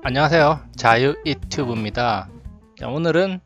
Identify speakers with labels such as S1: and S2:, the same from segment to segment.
S1: 안녕하세요. 자유 유튜브입니다. 자, 오늘은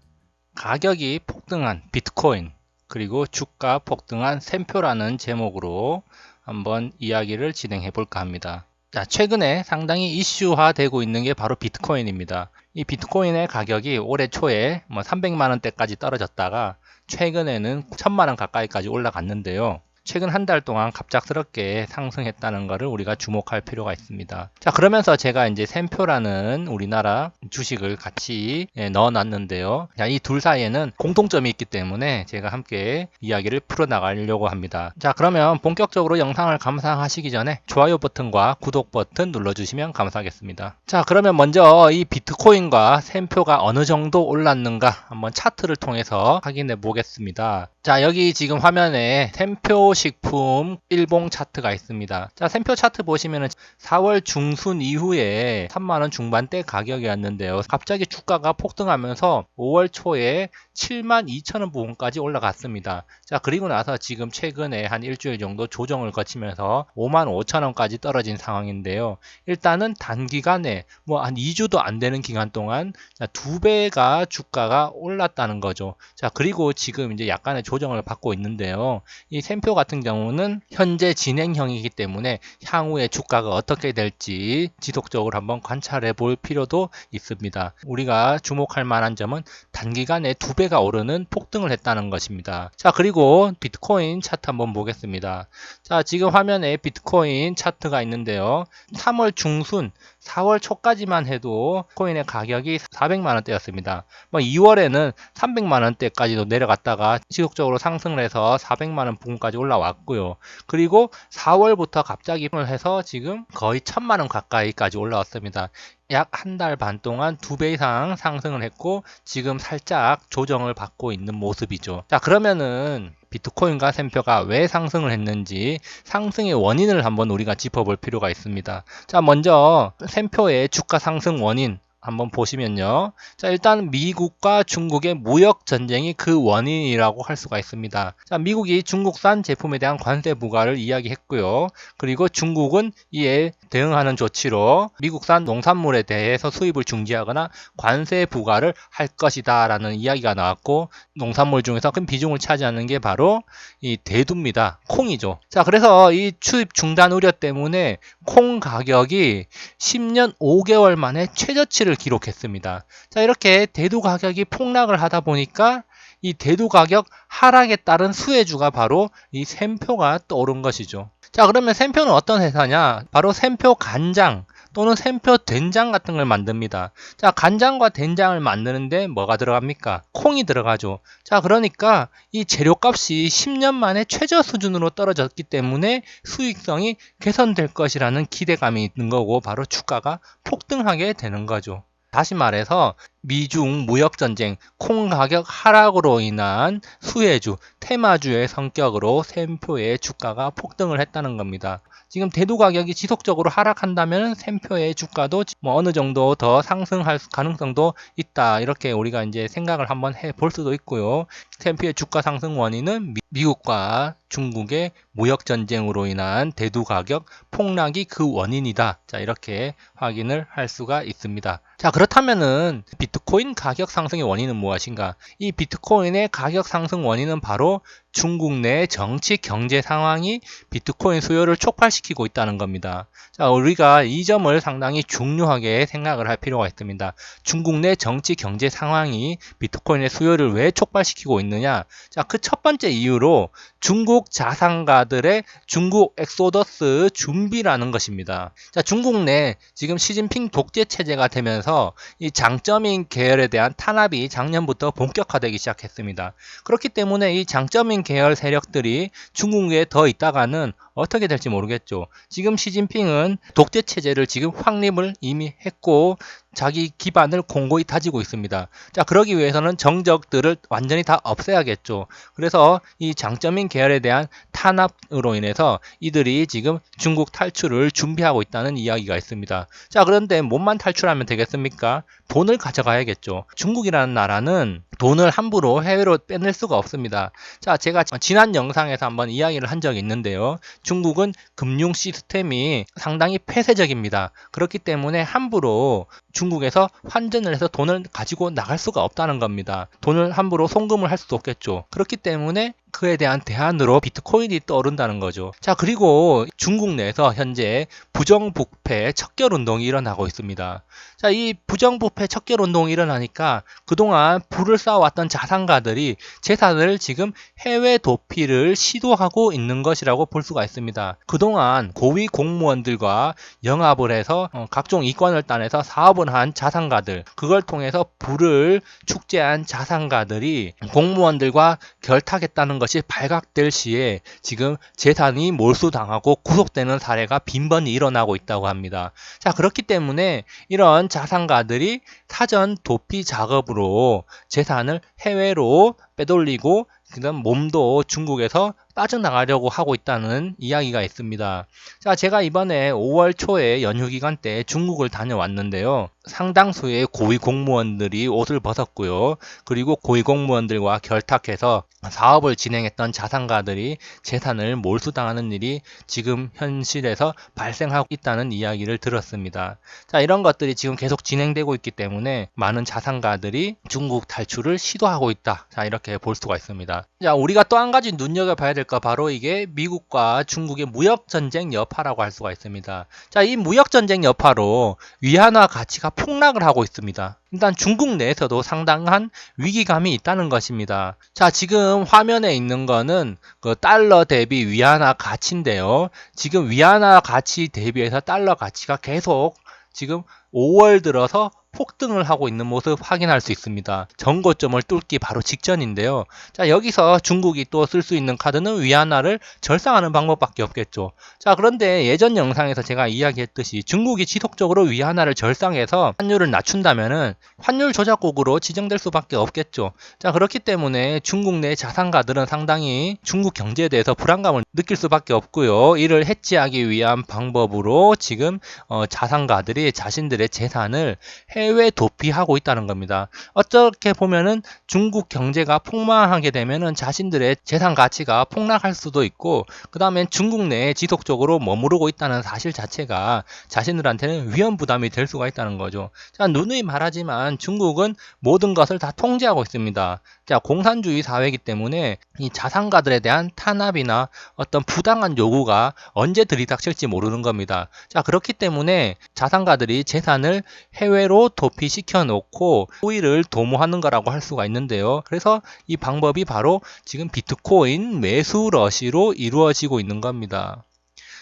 S1: 가격이 폭등한 비트코인 그리고 주가 폭등한 샘표라는 제목으로 한번 이야기를 진행해 볼까 합니다. 자, 최근에 상당히 이슈화되고 있는 게 바로 비트코인입니다. 이 비트코인의 가격이 올해 초에 300만 원대까지 떨어졌다가 최근에는 1000만 원 가까이까지 올라갔는데요. 최근 한 달 동안 갑작스럽게 상승했다는 것을 우리가 주목할 필요가 있습니다. 자, 그러면서 제가 이제 샘표라는 우리나라 주식을 같이 넣어 놨는데요. 자, 이 둘 사이에는 공통점이 있기 때문에 제가 함께 이야기를 풀어 나가려고 합니다. 자, 그러면 본격적으로 영상을 감상하시기 전에 좋아요 버튼과 구독 버튼 눌러주시면 감사하겠습니다. 자, 그러면 먼저 이 비트코인과 샘표가 어느 정도 올랐는가 한번 차트를 통해서 확인해 보겠습니다. 자, 여기 지금 화면에 샘표 식품 일봉 차트가 있습니다. 자, 샘표 차트 보시면은 4월 중순 이후에 3만원 중반대 가격이었는데요. 갑자기 주가가 폭등하면서 5월 초에 72,000원 부근까지 올라갔습니다. 자, 그리고 나서 지금 최근에 한 일주일 정도 조정을 거치면서 55,000원까지 떨어진 상황인데요. 일단은 단기간에 한 2주도 안 되는 기간 동안 2배가 주가가 올랐다는 거죠. 자, 그리고 지금 이제 약간의 조정을 받고 있는데요. 이 샘표 같은 경우는 현재 진행형이기 때문에 향후에 주가가 어떻게 될지 지속적으로 한번 관찰해 볼 필요도 있습니다. 우리가 주목할 만한 점은 단기간에 2배가 오르는 폭등을 했다는 것입니다. 자, 그리고 비트코인 차트 한번 보겠습니다. 자, 지금 화면에 비트코인 차트가 있는데요. 3월 중순 4월 초까지만 해도 코인의 가격이 400만원대였습니다. 2월에는 300만원대까지도 내려갔다가 지속적으로 상승을 해서 400만원 부근까지 올라왔고요. 그리고 4월부터 갑자기 해서 지금 거의 1000만원 가까이까지 올라왔습니다. 약 한 달 반 동안 2배 이상 상승을 했고 지금 살짝 조정을 받고 있는 모습이죠. 자, 그러면은 비트코인과 샘표가 왜 상승을 했는지 상승의 원인을 한번 우리가 짚어볼 필요가 있습니다. 자, 먼저 샘표의 주가 상승 원인 한번 보시면요. 자, 일단 미국과 중국의 무역 전쟁이 그 원인이라고 할 수가 있습니다. 자, 미국이 중국산 제품에 대한 관세 부과를 이야기했고요. 그리고 중국은 이에 대응하는 조치로 미국산 농산물에 대해서 수입을 중지하거나 관세 부과를 할 것이다 라는 이야기가 나왔고, 농산물 중에서 큰 비중을 차지하는 게 바로 이 대두입니다. 콩이죠. 자, 그래서 이 수입 중단 우려 때문에 콩 가격이 10년 5개월 만에 최저치를 기록했습니다. 자, 이렇게 대두 가격이 폭락을 하다 보니까 이 대두 가격 하락에 따른 수혜주가 바로 이 샘표가 떠오른 것이죠. 자, 그러면 샘표는 어떤 회사냐? 바로 샘표 간장 또는 샘표 된장 같은 걸 만듭니다. 자, 간장과 된장을 만드는데 뭐가 들어갑니까? 콩이 들어가죠. 자, 그러니까 이 재료값이 10년 만에 최저 수준으로 떨어졌기 때문에 수익성이 개선될 것이라는 기대감이 있는 거고 바로 주가가 폭등하게 되는 거죠. 다시 말해서 미중 무역전쟁, 콩 가격 하락으로 인한 수혜주, 테마주의 성격으로 샘표의 주가가 폭등을 했다는 겁니다. 지금 대두 가격이 지속적으로 하락한다면 샘표의 주가도 어느 정도 더 상승할 가능성도 있다. 이렇게 우리가 이제 생각을 한번 해볼 수도 있고요. 샘표의 주가 상승 원인은 미국과 중국의 무역 전쟁으로 인한 대두 가격 폭락이 그 원인이다. 자, 이렇게 확인을 할 수가 있습니다. 자, 그렇다면은 비트코인 가격 상승의 원인은 무엇인가? 이 비트코인의 가격 상승 원인은 바로 중국 내 정치 경제 상황이 비트코인 수요를 촉발시키고 있다는 겁니다. 자, 우리가 이 점을 상당히 중요하게 생각을 할 필요가 있습니다. 중국 내 정치 경제 상황이 비트코인의 수요를 왜 촉발시키고 있느냐? 자, 그 첫 번째 이유로 중국 자산가들의 중국 엑소더스 준비라는 것입니다. 자, 중국 내 지금 시진핑 독재 체제가 되면서 이 장점인 계열에 대한 탄압이 작년부터 본격화되기 시작했습니다. 그렇기 때문에 이 장점인 계열 세력들이 중국에 더 있다가는 어떻게 될지 모르겠죠. 지금 시진핑은 독재 체제를 지금 확립을 이미 했고 자기 기반을 공고히 다지고 있습니다. 자, 그러기 위해서는 정적들을 완전히 다 없애야겠죠. 그래서 이 장점인 계열에 대한 탄압으로 인해서 이들이 지금 중국 탈출을 준비하고 있다는 이야기가 있습니다. 자, 그런데 몸만 탈출하면 되겠습니까? 돈을 가져가야겠죠. 중국이라는 나라는 돈을 함부로 해외로 빼낼 수가 없습니다. 자, 제가 지난 영상에서 한번 이야기를 한 적이 있는데요. 중국은 금융 시스템이 상당히 폐쇄적입니다. 그렇기 때문에 함부로 중국에서 환전을 해서 돈을 가지고 나갈 수가 없다는 겁니다. 돈을 함부로 송금을 할 수도 없겠죠. 그렇기 때문에 그에 대한 대안으로 비트코인이 떠오른다는 거죠. 자, 그리고 중국 내에서 현재 부정부패 척결운동이 일어나고 있습니다. 자, 이 부정부패 척결운동이 일어나니까 그동안 부를 쌓아왔던 자산가들이 재산을 지금 해외 도피를 시도하고 있는 것이라고 볼 수가 있습니다. 그동안 고위 공무원들과 영합을 해서 각종 이권을 따내서 사업을 한 자산가들, 그걸 통해서 부를 축제한 자산가들이 공무원들과 결탁했다는 것이 발각될 시에 지금 재산이 몰수당하고 구속되는 사례가 빈번히 일어나고 있다고 합니다. 자, 그렇기 때문에 이런 자산가들이 사전 도피 작업으로 재산을 해외로 빼돌리고 그다음 몸도 중국에서 빠져나가려고 하고 있다는 이야기가 있습니다. 자, 제가 이번에 5월 초에 연휴 기간 때 중국을 다녀왔는데요. 상당수의 고위 공무원들이 옷을 벗었고요. 그리고 고위 공무원들과 결탁해서 사업을 진행했던 자산가들이 재산을 몰수당하는 일이 지금 현실에서 발생하고 있다는 이야기를 들었습니다. 자, 이런 것들이 지금 계속 진행되고 있기 때문에 많은 자산가들이 중국 탈출을 시도하고 있다. 자, 이렇게 볼 수가 있습니다. 자, 우리가 또 한 가지 눈여겨봐야 될 거 바로 이게 미국과 중국의 무역전쟁 여파라고 할 수가 있습니다. 자, 이 무역전쟁 여파로 위안화 가치가 폭락을 하고 있습니다. 일단 중국 내에서도 상당한 위기감이 있다는 것입니다. 자, 지금 화면에 있는 거는 그 달러 대비 위안화 가치인데요. 지금 위안화 가치 대비해서 달러 가치가 계속 지금 5월 들어서 폭등을 하고 있는 모습 확인할 수 있습니다. 전고점을 뚫기 바로 직전인데요. 자, 여기서 중국이 또 쓸 수 있는 카드는 위안화를 절상하는 방법밖에 없겠죠. 자, 그런데 예전 영상에서 제가 이야기했듯이 중국이 지속적으로 위안화를 절상해서 환율을 낮춘다면은 환율 조작국으로 지정될 수밖에 없겠죠. 자, 그렇기 때문에 중국 내 자산가들은 상당히 중국 경제에 대해서 불안감을 느낄 수밖에 없고요. 이를 해지하기 위한 방법으로 지금 자산가들이 자신들의 재산을 해외 도피하고 있다는 겁니다. 어떻게 보면은 중국 경제가 폭망하게 되면은 자신들의 재산 가치가 폭락할 수도 있고, 그 다음에 중국 내에 지속적으로 머무르고 있다는 사실 자체가 자신들한테는 위험 부담이 될 수가 있다는 거죠. 자, 누누이 말하지만 중국은 모든 것을 다 통제하고 있습니다. 자, 공산주의 사회이기 때문에 이 자산가들에 대한 탄압이나 어떤 부당한 요구가 언제 들이닥칠지 모르는 겁니다. 자, 그렇기 때문에 자산가들이 재산을 해외로 도피시켜 놓고 소위를 도모하는 거라고 할 수가 있는데요. 그래서 이 방법이 바로 지금 비트코인 매수 러시로 이루어지고 있는 겁니다.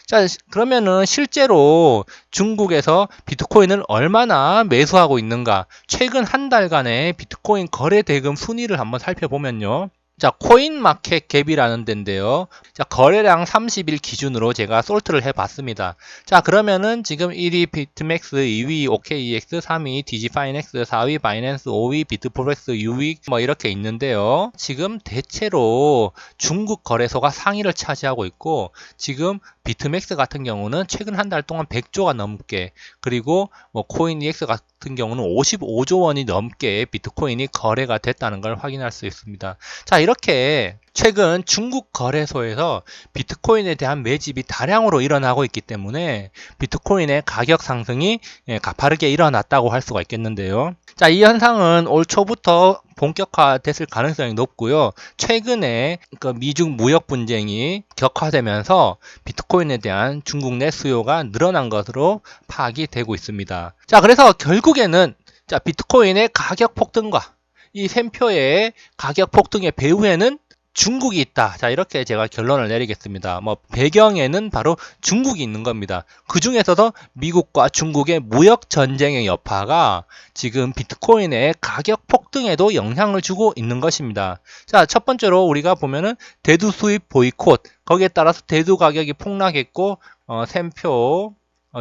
S1: 자, 그러면은 실제로 중국에서 비트코인을 얼마나 매수하고 있는가? 최근 한 달간의 비트코인 거래 대금 순위를 한번 살펴보면요. 자, 코인마켓캡이라는 데인데요. 자, 거래량 30일 기준으로 제가 솔트를 해봤습니다. 자, 그러면은 지금 1위 비트맥스, 2위 OKEX, 3위 디지파이넥스, 4위 바이낸스, 5위 비트포렉스, 6위 뭐 이렇게 있는데요. 지금 대체로 중국 거래소가 상위를 차지하고 있고, 지금 비트맥스 같은 경우는 최근 한 달 동안 100조가 넘게, 그리고 뭐 코인EX 같은 경우는 55조 원이 넘게 비트코인이 거래가 됐다는 걸 확인할 수 있습니다. 자, 이렇게 최근 중국 거래소에서 비트코인에 대한 매집이 다량으로 일어나고 있기 때문에 비트코인의 가격 상승이 가파르게 일어났다고 할 수가 있겠는데요. 자, 이 현상은 올 초부터 본격화됐을 가능성이 높고요. 최근에 그 미중 무역 분쟁이 격화되면서 비트코인에 대한 중국 내 수요가 늘어난 것으로 파악이 되고 있습니다. 자, 그래서 결국에는 자, 비트코인의 가격 폭등과 이 샘표의 가격 폭등의 배후에는 중국이 있다. 자, 이렇게 제가 결론을 내리겠습니다. 뭐 배경에는 바로 중국이 있는 겁니다. 그 중에서도 미국과 중국의 무역 전쟁의 여파가 지금 비트코인의 가격 폭등에도 영향을 주고 있는 것입니다. 자, 첫 번째로 우리가 보면은 대두 수입 보이콧, 거기에 따라서 대두 가격이 폭락했고 샘표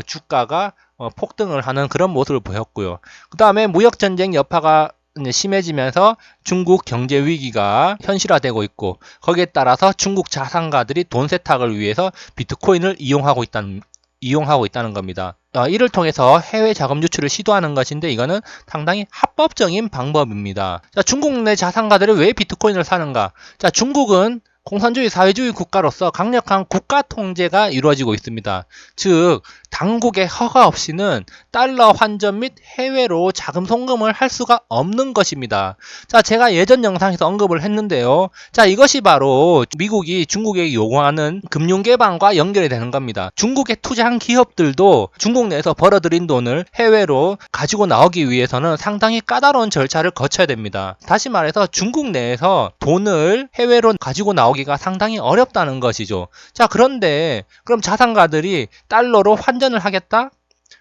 S1: 주가가 폭등을 하는 그런 모습을 보였고요. 그 다음에 무역 전쟁 여파가 심해지면서 중국 경제 위기가 현실화되고 있고, 거기에 따라서 중국 자산가들이 돈 세탁을 위해서 비트코인을 이용하고 있다는 겁니다. 이를 통해서 해외 자금 유출을 시도하는 것인데 이거는 상당히 합법적인 방법입니다. 자, 중국 내 자산가들이 왜 비트코인을 사는가? 자, 중국은 공산주의 사회주의 국가로서 강력한 국가 통제가 이루어지고 있습니다. 즉 당국의 허가 없이는 달러 환전 및 해외로 자금 송금을 할 수가 없는 것입니다. 자, 제가 예전 영상에서 언급을 했는데요. 자, 이것이 바로 미국이 중국에게 요구하는 금융 개방과 연결이 되는 겁니다. 중국에 투자한 기업들도 중국 내에서 벌어들인 돈을 해외로 가지고 나오기 위해서는 상당히 까다로운 절차를 거쳐야 됩니다. 다시 말해서 중국 내에서 돈을 해외로 가지고 나오기가 상당히 어렵다는 것이죠. 자, 그런데 그럼 자산가들이 달러로 환전을 하겠다?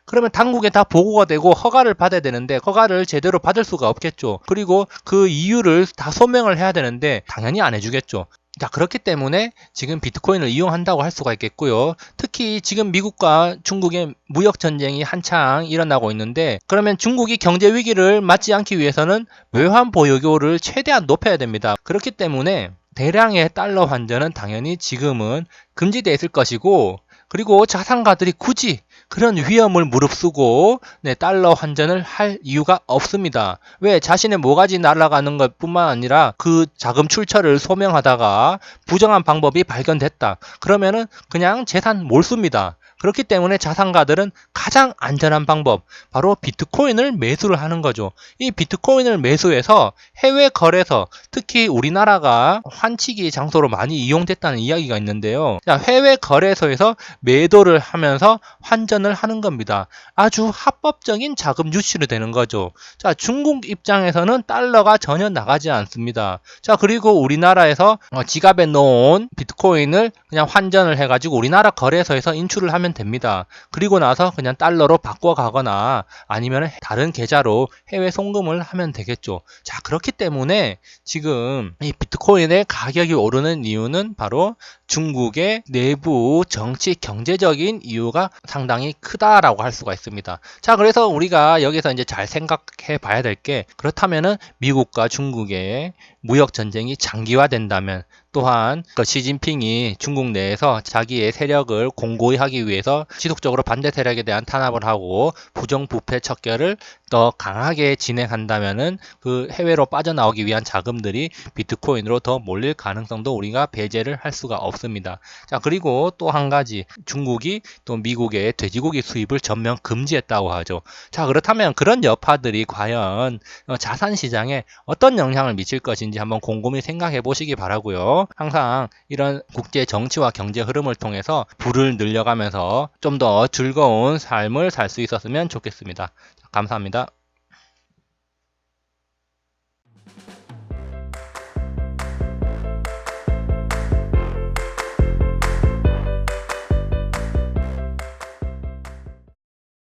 S1: 그러면 당국에 다 보고가 되고 허가를 받아야 되는데 허가를 제대로 받을 수가 없겠죠. 그리고 그 이유를 다 소명을 해야 되는데 당연히 안 해주겠죠. 자, 그렇기 때문에 지금 비트코인을 이용한다고 할 수가 있겠고요. 특히 지금 미국과 중국의 무역 전쟁이 한창 일어나고 있는데 그러면 중국이 경제 위기를 맞지 않기 위해서는 외환 보유고를 최대한 높여야 됩니다. 그렇기 때문에 대량의 달러 환전은 당연히 지금은 금지되어 있을 것이고 그리고 자산가들이 굳이 그런 위험을 무릅쓰고 달러 환전을 할 이유가 없습니다. 왜? 자신의 모가지 날아가는 것 뿐만 아니라 그 자금 출처를 소명하다가 부정한 방법이 발견됐다. 그러면은 그냥 재산 몰수입니다. 그렇기 때문에 자산가들은 가장 안전한 방법, 바로 비트코인을 매수를 하는 거죠. 이 비트코인을 매수해서 해외 거래소, 특히 우리나라가 환치기 장소로 많이 이용됐다는 이야기가 있는데요. 자, 해외 거래소에서 매도를 하면서 환전을 하는 겁니다. 아주 합법적인 자금 유출이 되는 거죠. 자, 중국 입장에서는 달러가 전혀 나가지 않습니다. 자, 그리고 우리나라에서 지갑에 넣은 비트코인을 그냥 환전을 해가지고 우리나라 거래소에서 인출을 하면 됩니다. 그리고 나서 그냥 달러로 바꿔가거나 아니면 다른 계좌로 해외 송금을 하면 되겠죠. 자, 그렇기 때문에 지금 이 비트코인의 가격이 오르는 이유는 바로 중국의 내부 정치 경제적인 이유가 상당히 크다라고 할 수가 있습니다. 자, 그래서 우리가 여기서 이제 잘 생각해 봐야 될 게 그렇다면은 미국과 중국의 무역 전쟁이 장기화된다면 또한 시진핑이 중국 내에서 자기의 세력을 공고히 하기 위해서 지속적으로 반대 세력에 대한 탄압을 하고 부정부패 척결을 더 강하게 진행한다면은 그 해외로 빠져나오기 위한 자금들이 비트코인으로 더 몰릴 가능성도 우리가 배제를 할 수가 없습니다. 자, 그리고 또 한 가지, 중국이 또 미국의 돼지고기 수입을 전면 금지했다고 하죠. 자, 그렇다면 그런 여파들이 과연 자산 시장에 어떤 영향을 미칠 것인지 한번 곰곰이 생각해 보시기 바라고요. 항상 이런 국제 정치와 경제 흐름을 통해서 부를 늘려가면서 좀 더 즐거운 삶을 살 수 있었으면 좋겠습니다. 감사합니다.